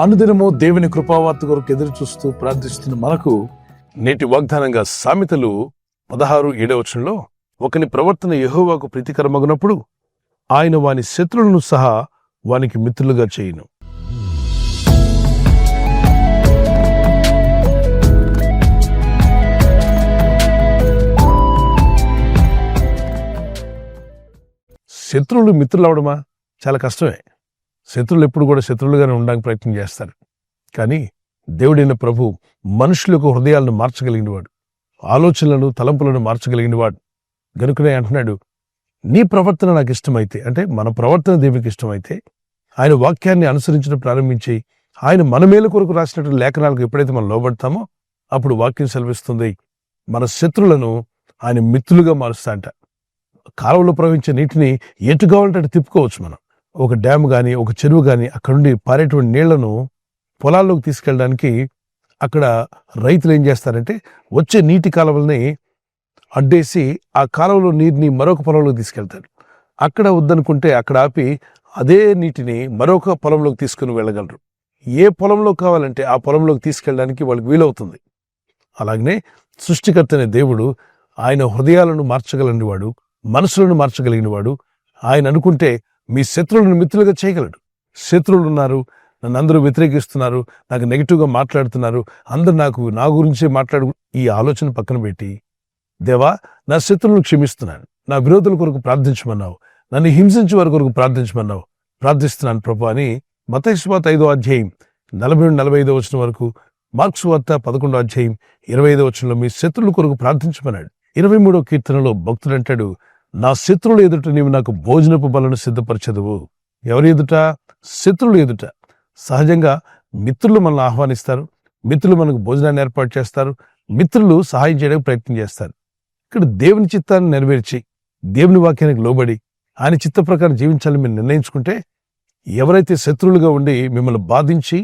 అనుదినము దేవుని కృపావార్త కొరకు ఎదురు చూస్తూ ప్రార్థిస్తున్న మనకు నేటి వాగ్దానంగా సామెతలు 16:7 ఒకని ప్రవర్తన యెహోవాకు ప్రీతికరమగునప్పుడు ఆయన వాని శత్రువులను సహా వానికి మిత్రులుగా చేయును. శత్రువులు మిత్రులు అవడమా చాలా కష్టమే. శత్రువులు ఎప్పుడు కూడా శత్రువులుగానే ఉండడానికి ప్రయత్నం చేస్తారు. కానీ దేవుడైన ప్రభు మనుషుల యొక్క హృదయాలను మార్చగలిగినవాడు, ఆలోచనలను తలంపులను మార్చగలిగినవాడు. గనుకనే అంటున్నాడు, నీ ప్రవర్తన నాకు ఇష్టమైతే, అంటే మన ప్రవర్తన దేవునికి ఇష్టమైతే, ఆయన వాక్యాన్ని అనుసరించడం ప్రారంభించి ఆయన మన మేలు కొరకు రాసినటువంటి లేఖనాలకు ఎప్పుడైతే మనం లోబడతామో అప్పుడు వాక్యం సెలవిస్తుంది, మన శత్రువులను ఆయన మిత్రులుగా మారుస్తా అంట. కాలువలో ప్రవహించే నీటిని ఎటు కావాలంటే అటు తిప్పుకోవచ్చు. మనం ఒక డ్యామ్ కానీ ఒక చెరువు కానీ అక్కడ నుండి పారేటువంటి నీళ్లను పొలాల్లోకి తీసుకెళ్ళడానికి అక్కడ రైతులు ఏం చేస్తారంటే వచ్చే నీటి కాలువల్ని అడ్డేసి ఆ కాలువలో నీటిని మరొక పొలంలోకి తీసుకెళ్తారు. అక్కడ వద్దనుకుంటే అక్కడ ఆపి అదే నీటిని మరొక పొలంలోకి తీసుకుని వెళ్ళగలరు. ఏ పొలంలో కావాలంటే ఆ పొలంలోకి తీసుకెళ్ళడానికి వాళ్ళకి వీలవుతుంది. అలాగనే సృష్టికర్త అనే దేవుడు ఆయన హృదయాలను మార్చగలిగినవాడు, మనసులను మార్చగలిగినవాడు. ఆయన అనుకుంటే మీ శత్రువులను మిత్రులుగా చేయగలడు. శత్రువులు ఉన్నారు, నన్ను అందరూ వ్యతిరేకిస్తున్నారు, నాకు నెగిటివ్గా మాట్లాడుతున్నారు, అందరు నా గురించే ఈ ఆలోచన పక్కన పెట్టి, దేవా నా శత్రువులను క్షమిస్తున్నాను, నా విరోధుల కొరకు ప్రార్థించమన్నావు, నన్ను హింసించే వారి కొరకు ప్రార్థించమన్నావు, ప్రార్థిస్తున్నాను ప్రభు అని మత్తయి సువార్త 5:40-45 వరకు, మార్కు సువార్త 11:25 మీ శత్రువుల కొరకు ప్రార్థించమన్నాడు. 23వ కీర్తనలో భక్తుడు అంటాడు, నా శత్రువుల ఎదుట నీవు నాకు భోజనపు బలను సిద్ధపరచదువు. ఎవరి ఎదుట? శత్రువుల ఎదుట. సహజంగా మిత్రులు మనల్ని ఆహ్వానిస్తారు, మిత్రులు మనకు భోజనాన్ని ఏర్పాటు చేస్తారు, మిత్రులు సహాయం చేయడానికి ప్రయత్నం చేస్తారు. ఇక్కడ దేవుని చిత్తాన్ని నెరవేర్చి దేవుని వాక్యానికి లోబడి ఆయన చిత్త ప్రకారం జీవించాలని మీరు నిర్ణయించుకుంటే, ఎవరైతే శత్రువులుగా ఉండి మిమ్మల్ని బాధించి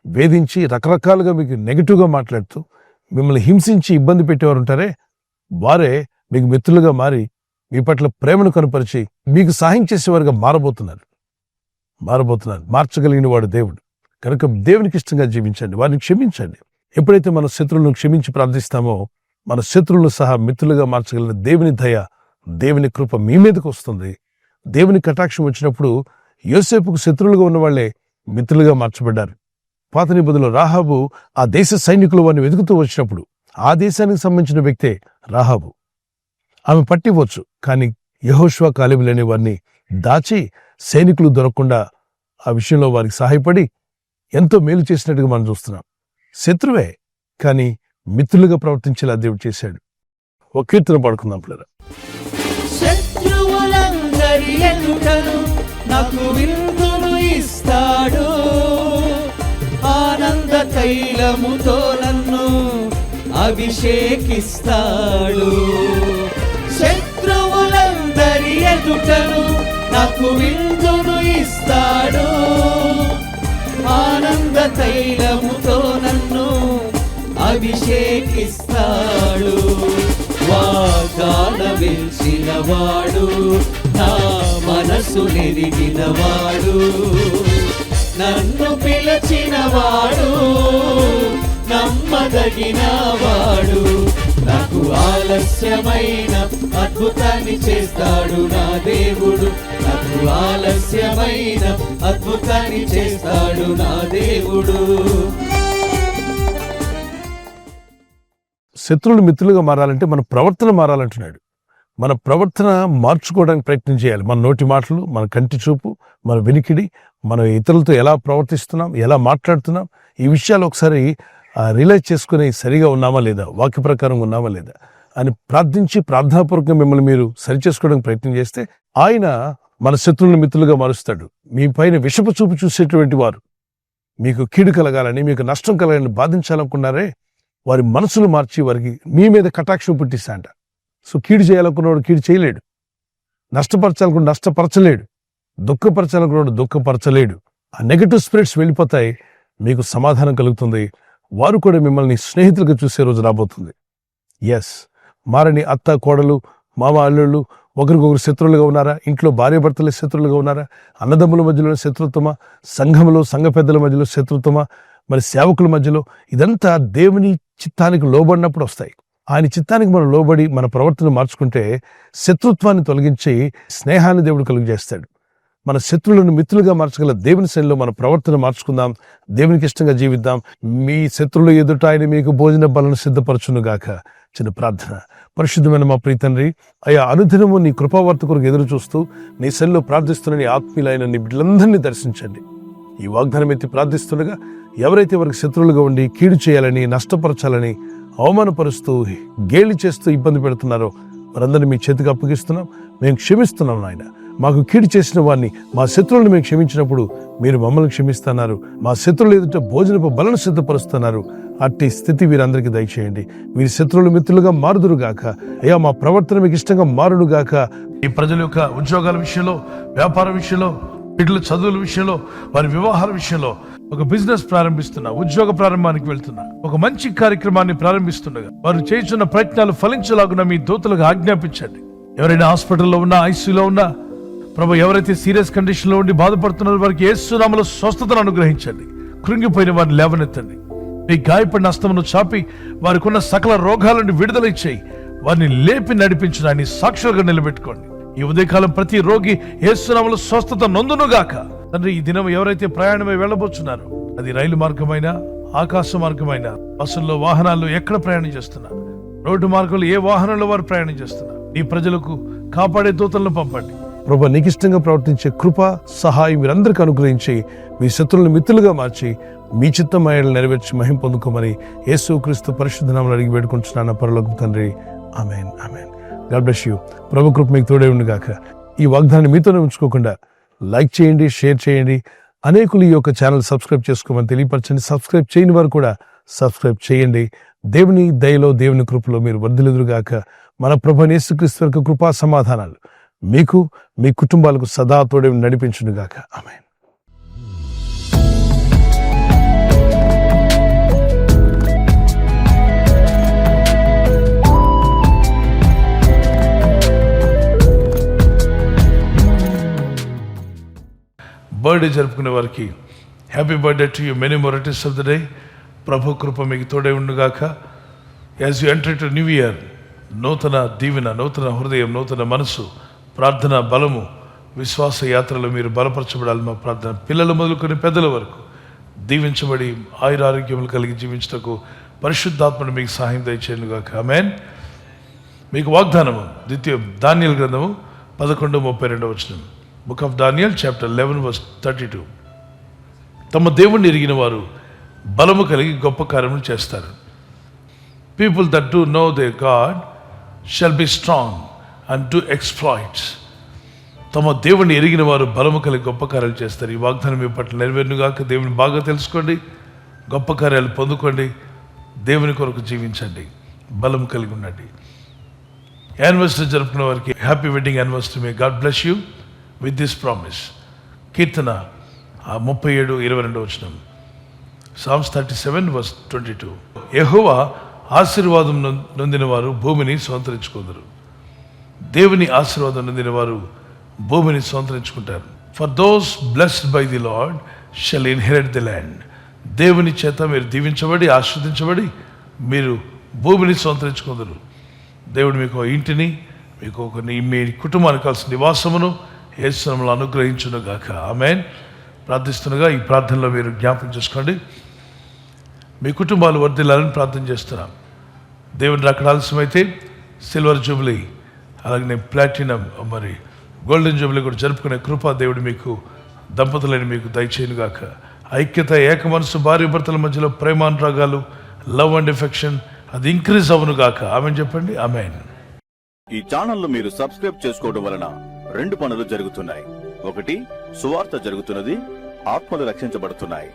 వేధించి రకరకాలుగా మీకు నెగిటివ్గా మాట్లాడుతూ మిమ్మల్ని హింసించి ఇబ్బంది పెట్టేవారు ఉంటారే, వారే మీకు మిత్రులుగా మారి మీ పట్ల ప్రేమను కనపరిచి మీకు సహాయం చేసేవారుగా మారబోతున్నారు. మార్చగలిగిన వాడు దేవుడు. కనుక దేవునికి ఇష్టంగా జీవించండి, వారిని క్షమించండి. ఎప్పుడైతే మన శత్రువులను క్షమించి ప్రార్థిస్తామో మన శత్రువులను సహా మిత్రులుగా మార్చగలిగిన దేవుని దయ, దేవుని కృప మీ మీదకి వస్తుంది. దేవుని కటాక్షం వచ్చినప్పుడు యోసేపుకు శత్రువులుగా ఉన్న వాళ్లే మిత్రులుగా మార్చబడ్డారు. పాత నిబంధనలో రాహాబు ఆ దేశ సైనికులు వారిని వెతుకుతూ వచ్చినప్పుడు ఆ దేశానికి సంబంధించిన వ్యక్తే రాహాబు. ఆమె పట్టివచ్చు, కానీ యెహోషువ కాలేబులనే వారిని దాచి సైనికులు దొరకకుండా ఆ విషయంలో వారికి సహాయపడి ఎంతో మేలు చేసినట్టుగా మనం చూస్తున్నాం. శత్రువే, కానీ మిత్రులుగా ప్రవర్తించేలా దేవుడు చేశాడు. ఒక కీర్తన పాడుకుందాం పిల్లరా. శత్రువులందరి ఎదుటను నాకు విందును ఇస్తాడు, ఆనంద తైలముతో నన్ను అభిషేకిస్తాడు. శత్రువులందరి ఎదుటను నాకు విందును ఇస్తాడు, ఆనంద తైలముతో నన్ను అభిషేకిస్తాడు. వాగ్దానమిచ్చిన వాడు, నా మనసు నెరిగిన వాడు, నన్ను పిలిచిన వాడు, నమ్మదగిన వాడు, నాకు ఆలస్యమైన అద్భుతాన్ని చేస్తాడు నా దేవుడు, నాకు ఆలస్యమైన అద్భుతాన్ని చేస్తాడు నా దేవుడు. శత్రువులు మిత్రులుగా మారాలంటే మన ప్రవర్తన మారాలంటున్నాడు. మన ప్రవర్తన మార్చుకోవడానికి ప్రయత్నం చేయాలి. మన నోటి మాటలు, మన కంటి చూపు, మన వినికిడి, మనం ఇతరులతో ఎలా ప్రవర్తిస్తున్నాం, ఎలా మాట్లాడుతున్నాం, ఈ విషయాలు ఒకసారి రియలైజ్ చేసుకుని సరిగా ఉన్నామా లేదా, వాక్య ప్రకారం ఉన్నామా లేదా అని ప్రార్థించి ప్రార్థనాపూర్వకంగా మిమ్మల్ని మీరు సరిచేసుకోవడానికి ప్రయత్నం చేస్తే ఆయన మన శత్రువులను మిత్రులుగా మారుస్తాడు. మీ పైన విషపు చూపు చూసేటువంటి వారు మీకు కీడు కలగాలని, మీకు నష్టం కలగాలని బాధించాలనుకున్నారే, వారి మనసులు మార్చి వారికి మీ మీద కటాక్షం పుట్టిస్తాంట. సో కీడు చేయాలనుకున్నవాడు కీడు చేయలేడు, నష్టపరచాలనుకున్న నష్టపరచలేడు, దుఃఖపరచాలనుకున్నాడు దుఃఖపరచలేడు. ఆ నెగటివ్ స్పిరిట్స్ వెళ్ళిపోతాయి, మీకు సమాధానం కలుగుతుంది. వారు కూడా మిమ్మల్ని స్నేహితులుగా చూసే రోజు రాబోతుంది. ఎస్, మారని అత్త కోడలు, మామ అల్లుళ్ళు, ఒకరికొకరు శత్రువులుగా ఉన్నారా? ఇంట్లో భార్యాభర్తలే శత్రువులుగా ఉన్నారా? అన్నదమ్ముల మధ్యలో శత్రుత్వమా? సంఘంలో సంఘ పెద్దల మధ్యలో శత్రుత్వమా? మరి సేవకుల మధ్యలో? ఇదంతా దేవుని చిత్తానికి లోబడినప్పుడు వస్తాయి. ఆయన చిత్తానికి మనం లోబడి మన ప్రవర్తన మార్చుకుంటే శత్రుత్వాన్ని తొలగించి స్నేహాన్ని దేవుడు కలుగజేస్తాడు. మన శత్రువులను మిత్రులుగా మార్చగల దేవుని శైలిలో మన ప్రవర్తన మార్చుకుందాం. దేవునికి ఇష్టంగా జీవిద్దాం. మీ శత్రువులు ఎదుట ఆయన మీకు భోజన బలను సిద్ధపరచునుగాక. చిన్న ప్రార్థన. పరిశుద్ధమైన మా ప్రియ తండ్రి, అయా అనుదినము నీ కృపావార్త కొరకు ఎదురు చూస్తూ నీ శైలిలో ప్రార్థిస్తున్న నీ ఆత్మీయులైన నీ బిడ్డలందరినీ దర్శించండి. ఈ వాగ్దానం ఎత్తి ప్రార్థిస్తుండగా ఎవరైతే వారికి శత్రువులుగా ఉండి కీడు చేయాలని, నష్టపరచాలని, అవమానపరుస్తూ, గేలి చేస్తూ ఇబ్బంది పెడుతున్నారో వారందరినీ మీ చేతికి అప్పగిస్తున్నాం. మేము క్షమిస్తున్నాం నాయన. మాకు కీడు చేసిన వారిని, మా శత్రువులను మేము క్షమించినప్పుడు మీరు మమ్మల్ని క్షమిస్తున్నారు. మా శత్రువులు ఎదుట భోజనపు బలను సిద్ధపరుస్తున్నారు. అట్టి స్థితి వీరందరికీ దయచేయండి. వీరి శత్రువులు మిత్రులుగా మారుదురుగాక. అయ్యా, మా ప్రవర్తన మీకు ఇష్టంగా మారుడుగాక. ఈ ప్రజల యొక్క ఉద్యోగాల విషయంలో, వ్యాపారం విషయంలో, బిడ్డల చదువుల విషయంలో, వారి వివాహాల విషయంలో, ఒక బిజినెస్ ప్రారంభిస్తున్నా, ఉద్యోగ ప్రారంభానికి వెళ్తున్నా, ఒక మంచి కార్యక్రమాన్ని ప్రారంభిస్తుండగా వారు చేస్తున్న ప్రయత్నాలు ఫలించలాగున మీ దూతలకు ఆజ్ఞాపించండి. ఎవరైనా హాస్పిటల్లో ఉన్నా, ఐసీయూలో ఉన్నా, ప్రభు ఎవరైతే సీరియస్ కండిషన్ లో ఉండి బాధపడుతున్నారో వారికి యేసు నామములో స్వస్థతను అనుగ్రహించండి. కృంగిపోయిన వారిని లేవనెత్తండి. మీ గాయపడిన హస్తమును చాపి వారికి ఉన్న సకల రోగాల నుండి విడుదల ఇచ్చేయి. వారిని లేపి నడిపించిన ఆయన సాక్షులుగా నిలబెట్టుకోండి. ఈ ఉదయకాలం ప్రతి రోగి యేసు నామములో స్వస్థత నొందునుగాక. తండ్రి, ఈ దినం ఎవరైతే ప్రయాణమై వెళ్ళబోతున్నారో, అది రైలు మార్గమైనా, ఆకాశ మార్గమైనా, బస్సుల్లో, వాహనాల్లో ఎక్కడ ప్రయాణం చేస్తున్నా, రోడ్డు మార్గంలో ఏ వాహనంలో వారు ప్రయాణం చేస్తున్నా, ఈ ప్రజలకు కాపాడే దూతలను పంపండి. ప్రభు, నీకు ఇష్టంగా ప్రవర్తించే కృప, సహాయం వీరందరికీ అనుగ్రహించి మీ శత్రువులను మిత్రులుగా మార్చి మీ చిత్తమయ్యలు నెరవేర్చి మహిమ పొందుకోమని యేసుక్రీస్తు పరిశుద్ధ నామములో అడిగి వేడుకుంటున్నాను పరలోకపు తండ్రి. Amen, amen. God bless you. ప్రభు కృప మీకు తోడే ఉండుగాక. ఈ వాగ్దానాన్ని మీతోనే ఉంచుకోకుండా లైక్ చేయండి, షేర్ చేయండి. అనేకులు ఈ యొక్క ఛానల్ సబ్స్క్రైబ్ చేసుకోమని తెలియపరచండి. సబ్స్క్రైబ్ చేయని వారు కూడా సబ్స్క్రైబ్ చేయండి. దేవుని దయలో, దేవుని కృపలో మీరు వర్ధిల్లుదురుగాక. మన ప్రభువైన యేసుక్రీస్తు యొక్క కృపా సమాధానాలు మీకు, మీ కుటుంబాలకు సదా తోడే నడిపించునుగాక. ఆమేన్. బర్త్డే జరుపుకునే వారికి happy birthday to you, many మోరిటీస్ ఆఫ్ ద డే. ప్రభు కృప మీకు తోడే ఉండుగాక. As you enter to new year, నూతన దీవెన, నూతన హృదయం, నూతన మనసు, ప్రార్థన బలము, విశ్వాస యాత్రలో మీరు బలపరచబడాలి. మా ప్రార్థన. పిల్లలు మొదలుకొని పెద్దల వరకు దీవించబడి ఆయురారోగ్యములు కలిగి జీవించటకు పరిశుద్ధాత్మను మీకు సహాయం దయచేయనుగాక. ఆమేన్. మీకు వాగ్దానము ద్వితీయ దానియేలు గ్రంథము 11:32. Book of Daniel chapter 11:32. తమ దేవుణ్ణి ఎరిగిన వారు బలము కలిగి గొప్ప కార్యములు చేస్తారు. People that do know their God shall be strong and do exploits. తమ దేవుణ్ణి ఎరిగిన వారు బలము కలిగి గొప్ప కార్యాలు చేస్తారు. ఈ వాగ్దానం మీ పట్ల నెరవేరునుగాక. దేవుని బాగా తెలుసుకోండి, గొప్ప కార్యాలు పొందుకోండి, దేవుని కొరకు జీవించండి, బలం కలిగి ఉండండి. యానివర్సరీ జరుపుకున్న వారికి happy wedding anniversary. May God bless you with this promise. Keerthana 37:22. Psalms 37:22. యెహోవా ఆశీర్వాదం నొందిన వారు భూమిని స్వతంత్రించుకుందరు. దేవుని ఆశీర్వాదం నొందిన వారు భూమిని స్వతంత్రించుకుంటారు. For those blessed by the lord shall inherit the land. దేవుని చేత మీరు దీవించబడి, ఆశీర్వదించబడి మీరు భూమిని స్వతంత్రించుకుందరు. దేవుడు మీకు ఇంటిని, మీకు మీ కుటుంబానికి కావాల్సిన నివాసమును యేసు నామములో అనుగ్రహించునుగాక. ఆమేన్. ప్రార్థిస్తుండగా ఈ ప్రార్థనలో మీరు జ్ఞాపకం చేసుకోండి. మీ కుటుంబాలు వర్ధిల్లాలని ప్రార్థన చేస్తున్నాం. దేవుని రాకడ ఆలస్యమైతే సిల్వర్ జూబ్లీ, అలాగే ప్లాటినం, మరి గోల్డెన్ జూబ్లీ కూడా జరుపుకునే కృప దేవుడు మీకు, దంపతులని మీకు దయచేయునుగాక. ఐక్యత, ఏక మనసు, భార్య భర్తల మధ్యలో ప్రేమానురాగాలు, లవ్ అండ్ ఎఫెక్షన్ అది ఇంక్రీజ్ అవునుగాక. ఆమెన్ చెప్పండి. ఆమెన్. ఈ ఛానల్ మీరు సబ్స్క్రైబ్ చేసుకోవడం వలన 2 పనులు జరుగుతున్నాయి. ఒకటి, సువార్త జరుగుతున్నది, ఆత్మలు రక్షించబడుతున్నాయి.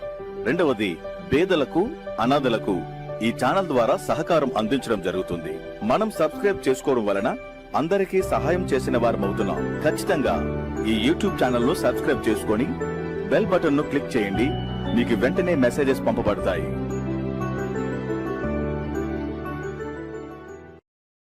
రెండవది, పేదలకు, అనాథలకు ఈ ఛానల్ ద్వారా సహకారం అందించడం జరుగుతుంది. మనం సబ్స్క్రైబ్ చేసుకోవడం వలన అందరికీ సహాయం చేసిన వారమవుతున్నాం. ఖచ్చితంగా ఈ యూట్యూబ్ ఛానల్ ను సబ్స్క్రైబ్ చేసుకొని బెల్ బటన్ ను క్లిక్ చేయండి. మీకు వెంటనే మెసేజెస్ పంపబడతాయి.